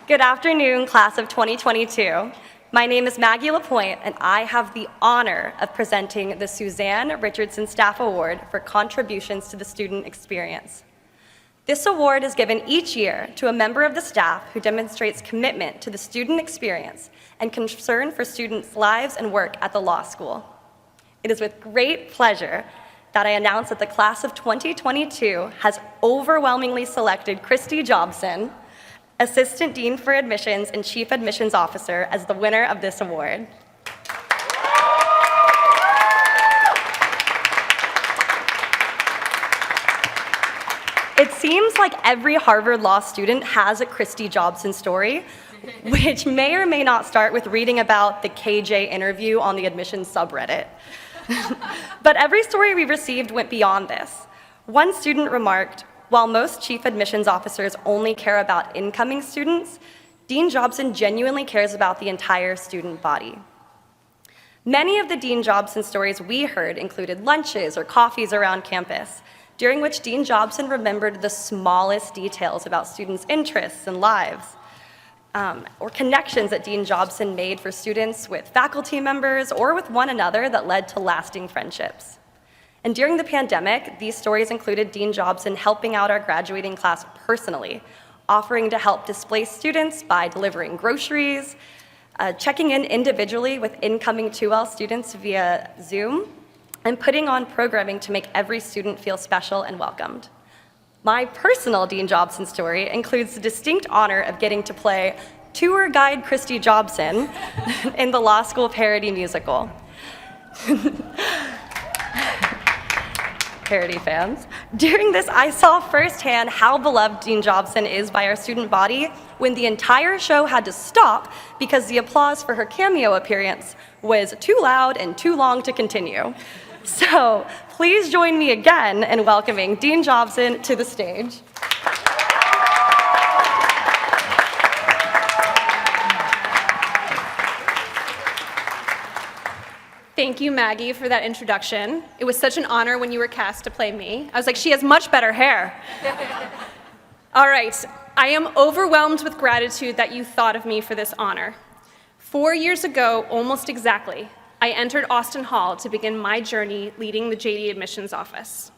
Good afternoon, class of 2022. My name is Maggie Lapointe, and I have the honor of presenting the Suzanne Richardson Staff Award for contributions to the student experience. This award is given each year to a member of the staff who demonstrates commitment to the student experience and concern for students' lives and work at the law school. It is with great pleasure that I announce that the class of 2022 has overwhelmingly selected Kristi Jobson, Assistant Dean for Admissions and Chief Admissions Officer, as the winner of this award. It seems like every Harvard Law student has a Kristi Jobson story, which may or may not start with reading about the KJ interview on the admissions subreddit. But every story we received went beyond this. One student remarked, "While most chief admissions officers only care about incoming students, Dean Jobson genuinely cares about the entire student body." Many of the Dean Jobson stories we heard included lunches or coffees around campus, during which Dean Jobson remembered the smallest details about students' interests and lives, or connections that Dean Jobson made for students with faculty members or with one another that led to lasting friendships. And during the pandemic, these stories included Dean Jobson helping out our graduating class personally, offering to help displaced students by delivering groceries, checking in individually with incoming 2L students via Zoom, and putting on programming to make every student feel special and welcomed. My personal Dean Jobson story includes the distinct honor of getting to play tour guide Kristi Jobson in the law school parody musical. Parody fans. During this, I saw firsthand how beloved Dean Jobson is by our student body when the entire show had to stop because the applause for her cameo appearance was too loud and too long to continue. So please join me again in welcoming Dean Jobson to the stage. Thank you, Maggie, for that introduction. It was such an honor when you were cast to play me. I was like, she has much better hair. All right, I am overwhelmed with gratitude that you thought of me for this honor. 4 years ago, almost exactly, I entered Austin Hall to begin my journey leading the JD Admissions Office.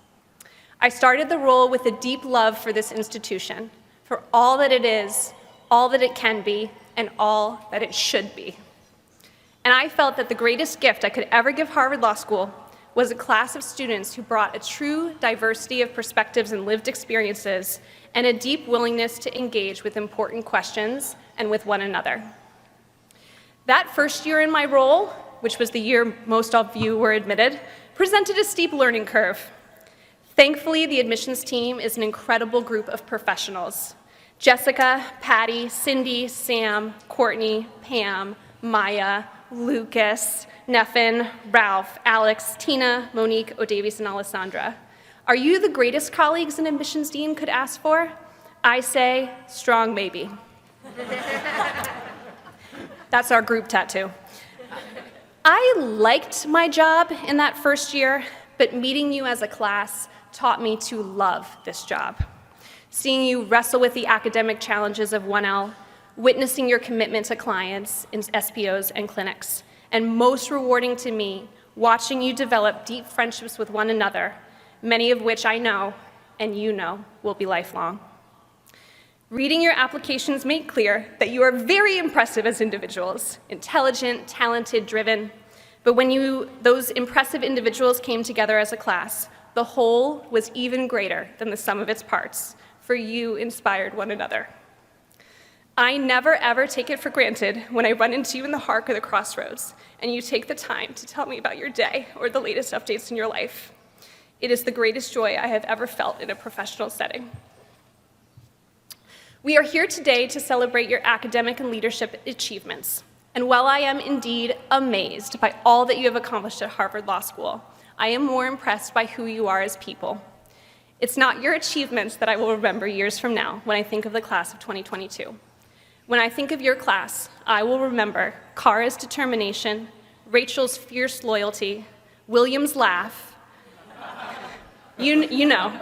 I started the role with a deep love for this institution, for all that it is, all that it can be, and all that it should be. And I felt that the greatest gift I could ever give Harvard Law School was a class of students who brought a true diversity of perspectives and lived experiences and a deep willingness to engage with important questions and with one another. That first year in my role, which was the year most of you were admitted, presented a steep learning curve. Thankfully, the admissions team is an incredible group of professionals. Jessica, Patty, Cindy, Sam, Courtney, Pam, Maya, Lucas, Neffin, Ralph, Alex, Tina, Monique, O'Davies, and Alessandra. Are you the greatest colleagues an admissions dean could ask for? I say, strong maybe. That's our group tattoo. I liked my job in that first year, but meeting you as a class taught me to love this job. Seeing you wrestle with the academic challenges of 1L, witnessing your commitment to clients in SPOs and clinics, and most rewarding to me, watching you develop deep friendships with one another, many of which I know, and you know, will be lifelong. Reading your applications made clear that you are very impressive as individuals, intelligent, talented, driven, but when those impressive individuals came together as a class, the whole was even greater than the sum of its parts, for you inspired one another. I never ever take it for granted when I run into you in the park or the crossroads, and you take the time to tell me about your day or the latest updates in your life. It is the greatest joy I have ever felt in a professional setting. We are here today to celebrate your academic and leadership achievements. And while I am indeed amazed by all that you have accomplished at Harvard Law School, I am more impressed by who you are as people. It's not your achievements that I will remember years from now when I think of the class of 2022. When I think of your class, I will remember Kara's determination, Rachel's fierce loyalty, William's laugh, you know,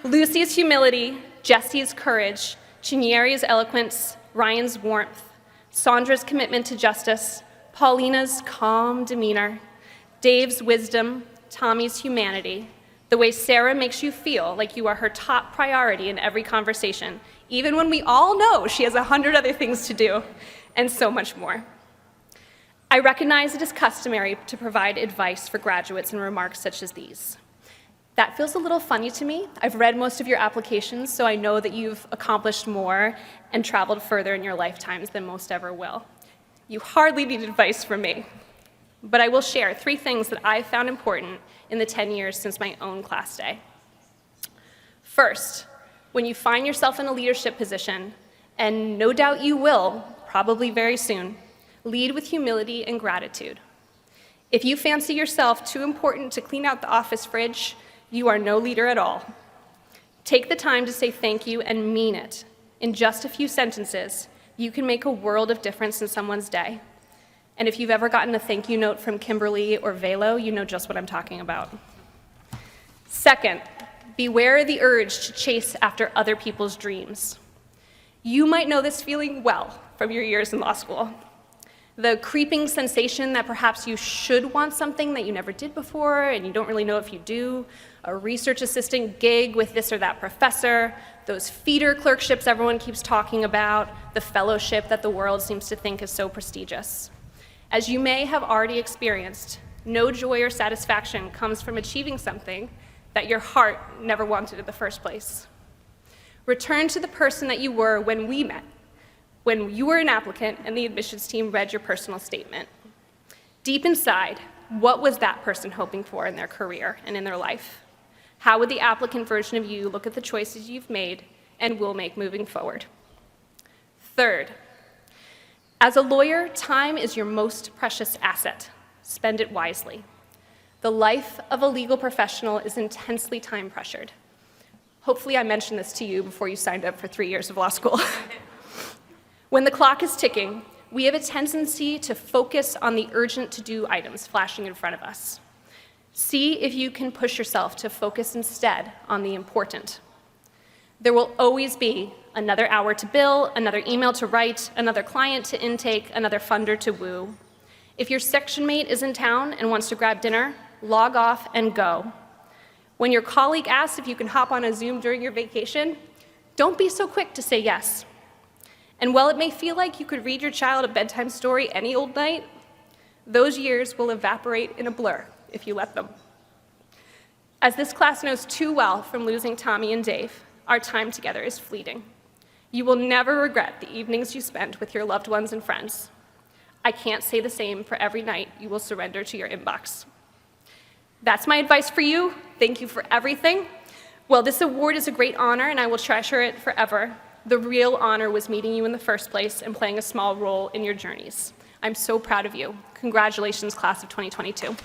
Lucy's humility, Jesse's courage, Chinyeri's eloquence, Ryan's warmth, Sandra's commitment to justice, Paulina's calm demeanor, Dave's wisdom, Tommy's humanity, the way Sarah makes you feel like you are her top priority in every conversation, even when we all know she has 100 other things to do, and so much more. I recognize it is customary to provide advice for graduates in remarks such as these. That feels a little funny to me. I've read most of your applications, so I know that you've accomplished more and traveled further in your lifetimes than most ever will. You hardly need advice from me, but I will share 3 things that I found important in the 10 years since my own class day. First, when you find yourself in a leadership position, and no doubt you will, probably very soon, lead with humility and gratitude. If you fancy yourself too important to clean out the office fridge, you are no leader at all. Take the time to say thank you and mean it. In just a few sentences, you can make a world of difference in someone's day. And if you've ever gotten a thank you note from Kimberly or Velo, you know just what I'm talking about. Second, beware the urge to chase after other people's dreams. You might know this feeling well from your years in law school. The creeping sensation that perhaps you should want something that you never did before and you don't really know if you do, a research assistant gig with this or that professor, those feeder clerkships everyone keeps talking about, the fellowship that the world seems to think is so prestigious. As you may have already experienced, no joy or satisfaction comes from achieving something that your heart never wanted in the first place. Return to the person that you were when we met, when you were an applicant and the admissions team read your personal statement. Deep inside, what was that person hoping for in their career and in their life? How would the applicant version of you look at the choices you've made and will make moving forward? Third, as a lawyer, time is your most precious asset. Spend it wisely. The life of a legal professional is intensely time pressured. Hopefully I mentioned this to you before you signed up for 3 years of law school. When the clock is ticking, we have a tendency to focus on the urgent to-do items flashing in front of us. See if you can push yourself to focus instead on the important. There will always be another hour to bill, another email to write, another client to intake, another funder to woo. If your section mate is in town and wants to grab dinner, log off and go. When your colleague asks if you can hop on a Zoom during your vacation, don't be so quick to say yes. And while it may feel like you could read your child a bedtime story any old night, those years will evaporate in a blur if you let them. As this class knows too well from losing Tommy and Dave, our time together is fleeting. You will never regret the evenings you spent with your loved ones and friends. I can't say the same for every night you will surrender to your inbox. That's my advice for you. Thank you for everything. Well, this award is a great honor, and I will treasure it forever. The real honor was meeting you in the first place and playing a small role in your journeys. I'm so proud of you. Congratulations, class of 2022.